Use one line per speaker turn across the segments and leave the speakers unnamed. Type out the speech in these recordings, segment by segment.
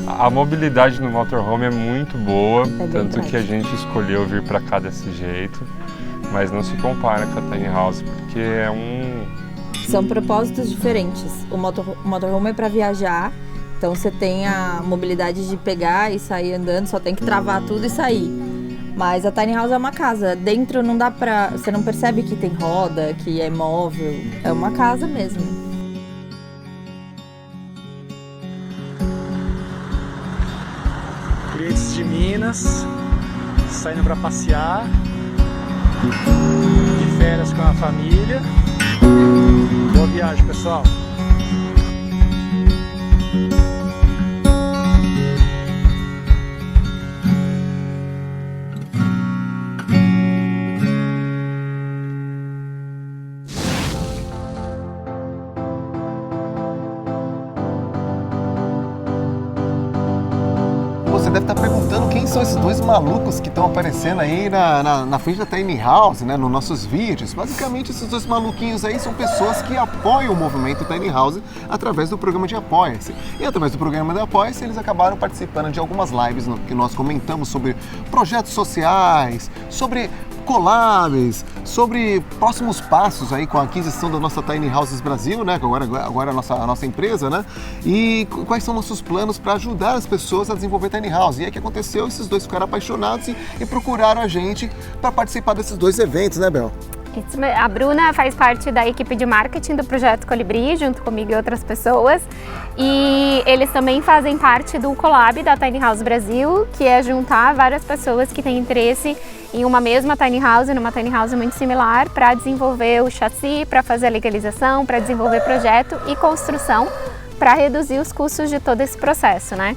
A mobilidade no motorhome é muito boa, tanto
prático.
que a gente escolheu vir para cá desse jeito, mas não se compara com a tiny house, porque
São propósitos diferentes. O motorhome é para viajar, então você tem a mobilidade de pegar e sair andando, só tem que travar tudo e sair. Mas a tiny house é uma casa. Dentro não dá pra... Você não percebe que tem roda, que é móvel. É uma casa mesmo.
Clientes de Minas, saindo para passear, de férias com a família. Boa viagem, pessoal!
Você deve estar perguntando quem são esses dois malucos que estão aparecendo aí na frente da Tiny House, né, nos nossos vídeos. Basicamente, esses dois maluquinhos aí são pessoas que apoiam o movimento Tiny House através do programa de Apoia-se. E através do programa de Apoia-se, eles acabaram participando de algumas lives que nós comentamos sobre projetos sociais, sobre collabs, sobre próximos passos aí com a aquisição da nossa Tiny Houses Brasil, né? Agora a nossa empresa, né? E quais são nossos planos para ajudar as pessoas a desenvolver Tiny House. E aí o que aconteceu? Esses dois ficaram apaixonados e procuraram a gente para participar desses dois eventos, né, Bel?
A Bruna faz parte da equipe de marketing do Projeto Colibri, junto comigo e outras pessoas. E eles também fazem parte do collab da Tiny House Brasil, que é juntar várias pessoas que têm interesse em uma mesma Tiny House, numa Tiny House muito similar, para desenvolver o chassi, para fazer a legalização, para desenvolver projeto e construção, para reduzir os custos de todo esse processo, né?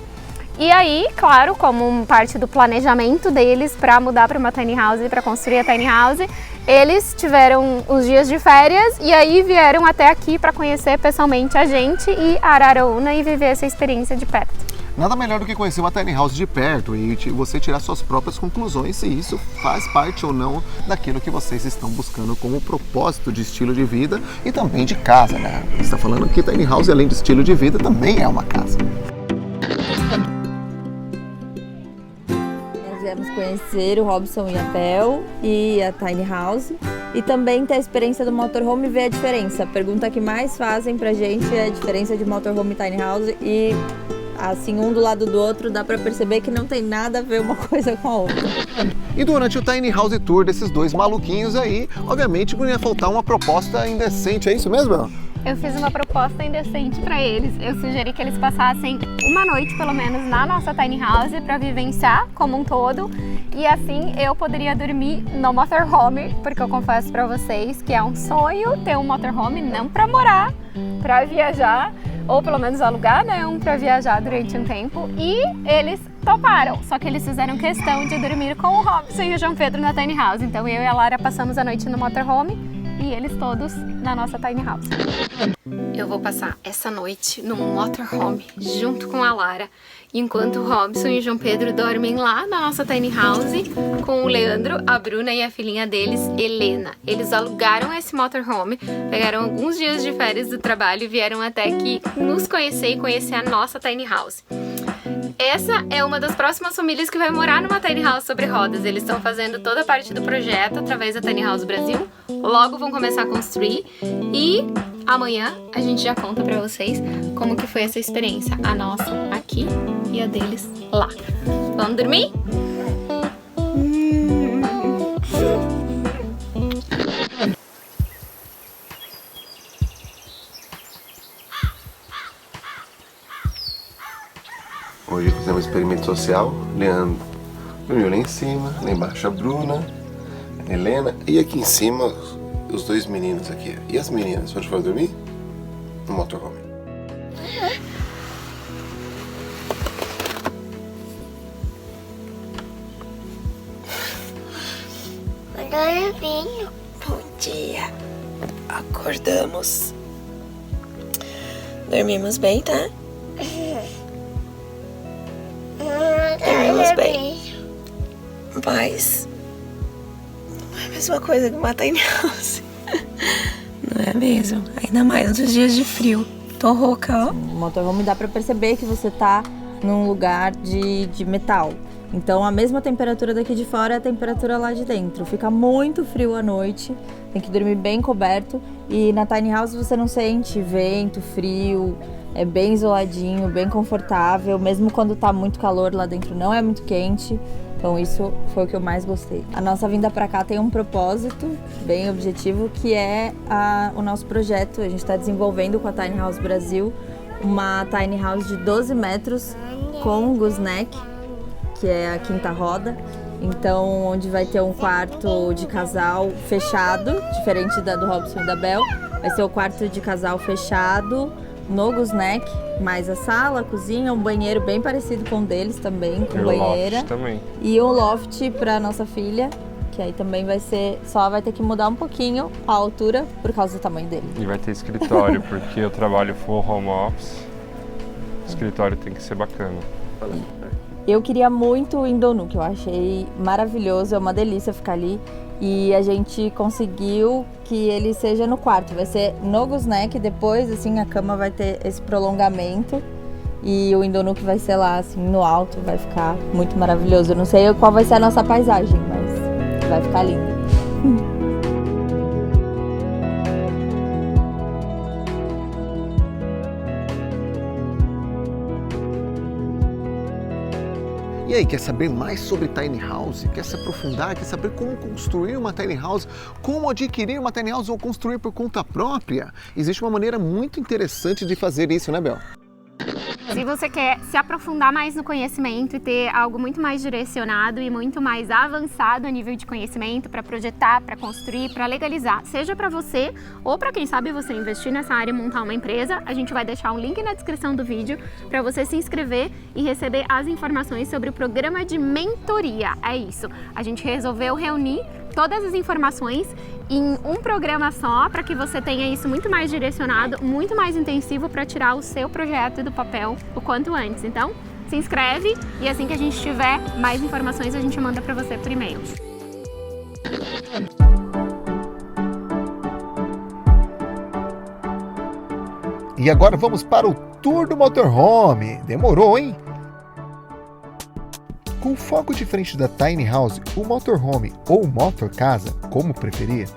E aí, claro, como parte do planejamento deles para mudar para uma tiny house, para construir a tiny house, eles tiveram uns dias de férias e aí vieram até aqui para conhecer pessoalmente a gente e a Araraúna e viver essa experiência de perto.
Nada melhor do que conhecer uma tiny house de perto e você tirar suas próprias conclusões se isso faz parte ou não daquilo que vocês estão buscando como propósito de estilo de vida e também de casa, né? Você está falando que tiny house, além de estilo de vida, também é uma casa.
Viemos conhecer o Robson e a Pel e a Tiny House e também ter a experiência do motorhome e ver a diferença. A pergunta que mais fazem pra gente é a diferença de motorhome e Tiny House e assim, um do lado do outro, dá pra perceber que não tem nada a ver uma coisa com a outra.
E durante o Tiny House Tour desses dois maluquinhos aí, obviamente não ia faltar uma proposta indecente, é isso mesmo, Bel?
Eu fiz uma proposta indecente para eles. Eu sugeri que eles passassem uma noite, pelo menos, na nossa tiny house para vivenciar como um todo. E assim eu poderia dormir no motorhome, porque eu confesso para vocês que é um sonho ter um motorhome, não para morar, para viajar, ou pelo menos alugar, né, um para viajar durante um tempo. E eles toparam, só que eles fizeram questão de dormir com o Robson e o João Pedro na tiny house. Então eu e a Lara passamos a noite no motorhome e eles todos na nossa tiny house. Eu vou passar essa noite no motorhome junto com a Lara, enquanto o Robson e o João Pedro dormem lá na nossa tiny house com o Leandro, a Bruna e a filhinha deles, Helena. Eles alugaram esse motorhome, pegaram alguns dias de férias do trabalho e vieram até aqui nos conhecer e conhecer a nossa tiny house. Essa é uma das próximas famílias que vai morar numa tiny house sobre rodas. Eles estão fazendo toda a parte do projeto através da Tiny House Brasil. Logo vão começar a construir e amanhã a gente já conta pra vocês como que foi essa experiência. A nossa aqui e a deles lá. Vamos dormir?
Hoje fizemos um experimento social. Leandro dormiu lá em cima, lá embaixo a Bruna, a Helena e aqui em cima os dois meninos aqui. E as meninas, onde foram dormir? No motorhome.
Bom dia. Acordamos. Dormimos bem, tá? Dormimos bem. Mas não é a mesma coisa que uma tiny house. Não é mesmo? Ainda mais nos dias de frio. Tô rouca, ó.
No motorhome dá pra perceber que você tá num lugar de metal. Então a mesma temperatura daqui de fora é a temperatura lá de dentro. Fica muito frio à noite, tem que dormir bem coberto. E na tiny house você não sente vento, frio, é bem isoladinho, bem confortável. Mesmo quando tá muito calor lá dentro não é muito quente. Então isso foi o que eu mais gostei. A nossa vinda para cá tem um propósito bem objetivo, que é o nosso projeto. A gente está desenvolvendo com a Tiny House Brasil uma tiny house de 12 metros com gooseneck, que é a quinta roda. Então, onde vai ter um quarto de casal fechado, diferente da do Robson e da Bel. Vai ser o quarto de casal fechado no gooseneck, mais a sala, a cozinha, um banheiro bem parecido com o deles também, com banheira.
Loft também.
E um loft para nossa filha, que aí também vai ser, só vai ter que mudar um pouquinho a altura por causa do tamanho dele.
E vai ter escritório, porque eu trabalho full home office. O escritório tem que ser bacana.
Eu queria muito o Indonu, que eu achei maravilhoso, é uma delícia ficar ali. E a gente conseguiu que ele seja no quarto, vai ser no gooseneck, depois assim a cama vai ter esse prolongamento e o Indonu que vai ser lá assim no alto, vai ficar muito maravilhoso. Eu não sei qual vai ser a nossa paisagem, mas vai ficar lindo.
E aí, quer saber mais sobre tiny house? Quer se aprofundar? Quer saber como construir uma tiny house? Como adquirir uma tiny house ou construir por conta própria? Existe uma maneira muito interessante de fazer isso, né, Bel?
Se você quer se aprofundar mais no conhecimento e ter algo muito mais direcionado e muito mais avançado a nível de conhecimento para projetar, para construir, para legalizar, seja para você ou para quem sabe você investir nessa área e montar uma empresa, a gente vai deixar um link na descrição do vídeo para você se inscrever e receber as informações sobre o programa de mentoria. É isso, a gente resolveu reunir todas as informações em um programa só, para que você tenha isso muito mais direcionado, muito mais intensivo para tirar o seu projeto do papel o quanto antes. Então, se inscreve e assim que a gente tiver mais informações, a gente manda para você por e-mail.
E agora vamos para o tour do motorhome. Demorou, hein? Com foco diferente da tiny house, o motorhome ou motor casa, como preferir,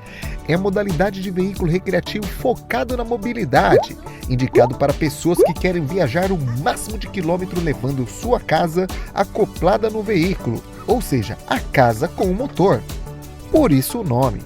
é a modalidade de veículo recreativo focado na mobilidade, indicado para pessoas que querem viajar o máximo de quilômetro levando sua casa acoplada no veículo, ou seja, a casa com o motor. Por isso o nome.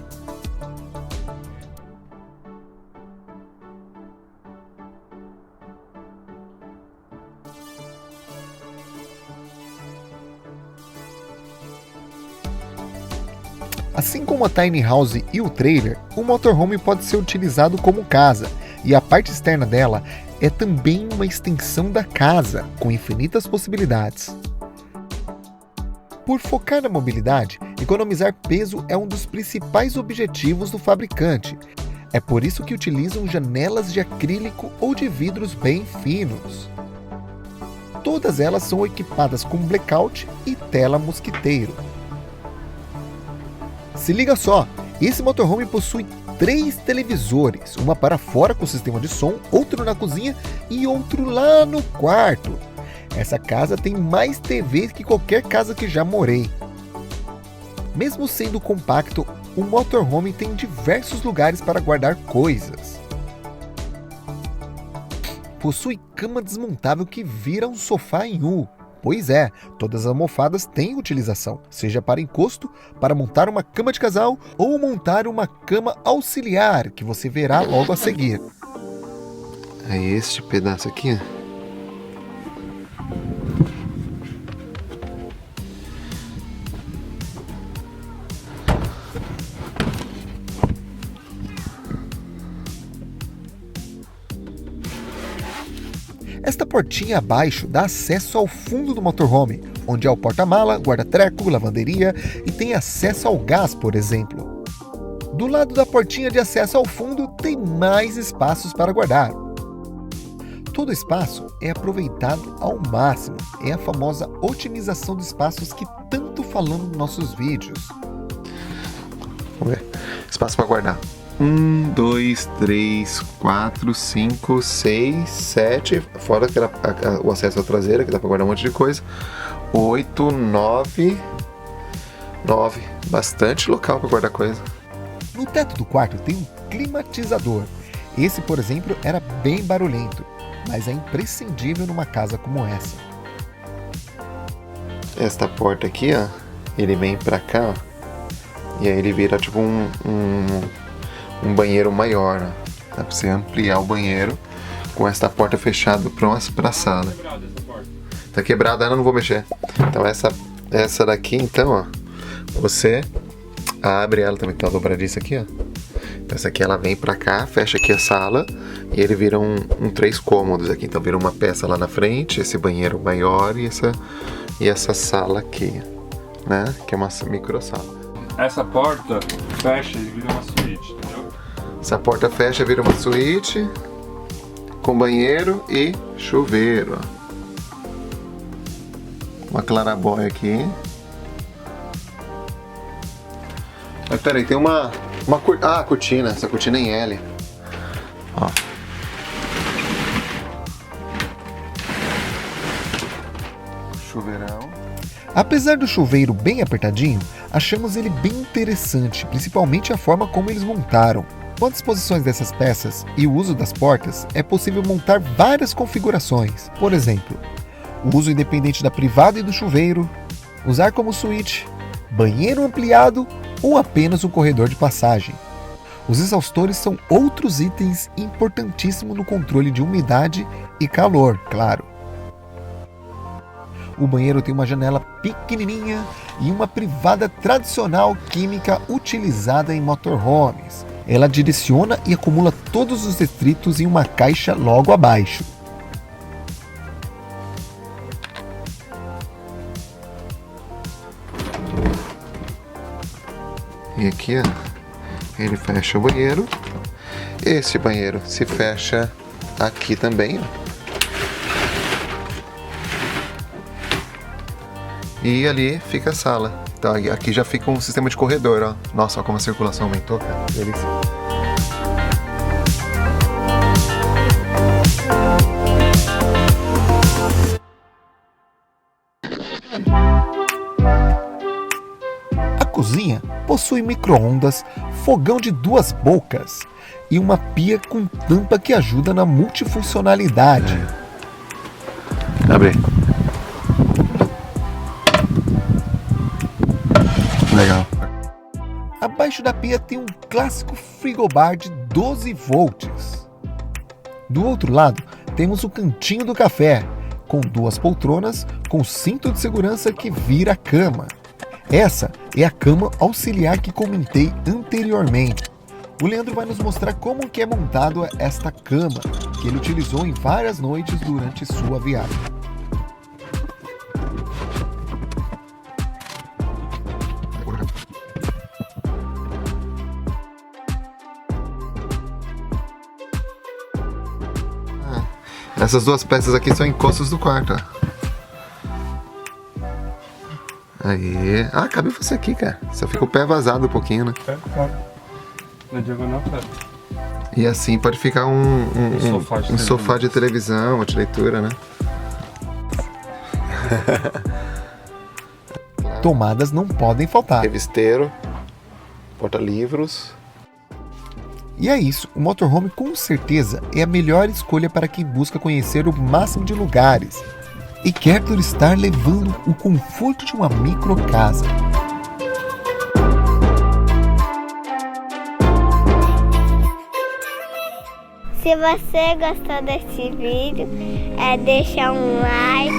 Assim como a tiny house e o trailer, o motorhome pode ser utilizado como casa, e a parte externa dela é também uma extensão da casa, com infinitas possibilidades. Por focar na mobilidade, economizar peso é um dos principais objetivos do fabricante. É por isso que utilizam janelas de acrílico ou de vidros bem finos. Todas elas são equipadas com blackout e tela mosquiteiro. Se liga só, esse motorhome possui 3 televisores, uma para fora com sistema de som, outro na cozinha e outro lá no quarto. Essa casa tem mais TVs que qualquer casa que já morei. Mesmo sendo compacto, o motorhome tem diversos lugares para guardar coisas. Possui cama desmontável que vira um sofá em U. Pois é, todas as almofadas têm utilização, seja para encosto, para montar uma cama de casal ou montar uma cama auxiliar, que você verá logo a seguir.
É este pedaço aqui, ó.
Esta portinha abaixo dá acesso ao fundo do motorhome, onde há o porta-mala, guarda-treco, lavanderia e tem acesso ao gás, por exemplo. Do lado da portinha de acesso ao fundo tem mais espaços para guardar. Todo espaço é aproveitado ao máximo, é a famosa otimização de espaços que tanto falamos nos nossos vídeos.
Vamos ver. Espaço para guardar. 1, 2, 3, 4, 5, 6, 7, fora o acesso à traseira, que dá pra guardar um monte de coisa. 8, 9, bastante local pra guardar coisa.
No teto do quarto tem um climatizador. Esse, por exemplo, era bem barulhento, mas é imprescindível numa casa como essa.
Esta porta aqui, ó, ele vem pra cá, ó, e aí ele vira tipo um banheiro maior, ó. Dá pra você ampliar o banheiro com esta porta fechada pra sala. Tá quebrada, eu não vou mexer. Então essa daqui, então, ó, você abre ela também, tem uma dobradiça aqui, ó. Então essa aqui ela vem pra cá, fecha aqui a sala e ele vira um 3 cômodos aqui. Então vira uma peça lá na frente, esse banheiro maior e essa sala aqui, né? Que é uma micro sala.
Essa porta fecha e vira uma suíte, entendeu?
Essa porta fecha, vira uma suíte com banheiro e chuveiro, ó. Uma clarabóia aqui. Mas peraí, tem uma cortina. Essa cortina é em L. Ó. Chuveirão.
Apesar do chuveiro bem apertadinho, achamos ele bem interessante, principalmente a forma como eles montaram. Com as disposições dessas peças e o uso das portas, é possível montar várias configurações. Por exemplo, o uso independente da privada e do chuveiro, usar como suíte, banheiro ampliado ou apenas um corredor de passagem. Os exaustores são outros itens importantíssimos no controle de umidade e calor, claro. O banheiro tem uma janela pequenininha e uma privada tradicional química utilizada em motorhomes. Ela direciona e acumula todos os detritos em uma caixa logo abaixo.
E aqui, ó, ele fecha o banheiro. Esse banheiro se fecha aqui também, ó. E ali fica a sala. Então aqui já fica um sistema de corredor, ó. Nossa, ó, como a circulação aumentou, cara. Delícia.
A cozinha possui micro-ondas, fogão de 2 bocas e uma pia com tampa que ajuda na multifuncionalidade.
Abre. Legal.
Abaixo da pia tem um clássico frigobar de 12 volts. Do outro lado, temos o cantinho do café, com 2 poltronas com cinto de segurança que vira cama. Essa é a cama auxiliar que comentei anteriormente. O Leandro vai nos mostrar como que é montado esta cama, que ele utilizou em várias noites durante sua viagem.
Essas 2 peças aqui são encostos do quarto, ó. Aí. Ah, cabe você aqui, cara. Só fica o pé vazado um pouquinho, né?
Claro. Na diagonal, claro.
E assim pode ficar um sofá de televisão, uma de leitura, né?
Tomadas não podem faltar.
Revisteiro, porta-livros.
E é isso, o motorhome com certeza é a melhor escolha para quem busca conhecer o máximo de lugares e quer turistar levando o conforto de uma micro casa.
Se você gostou desse vídeo, deixa um like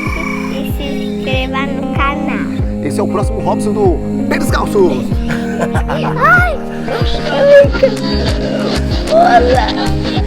e se inscreva no canal.
Esse é o próximo Robson do Pé Descalços!
Ai! Olá!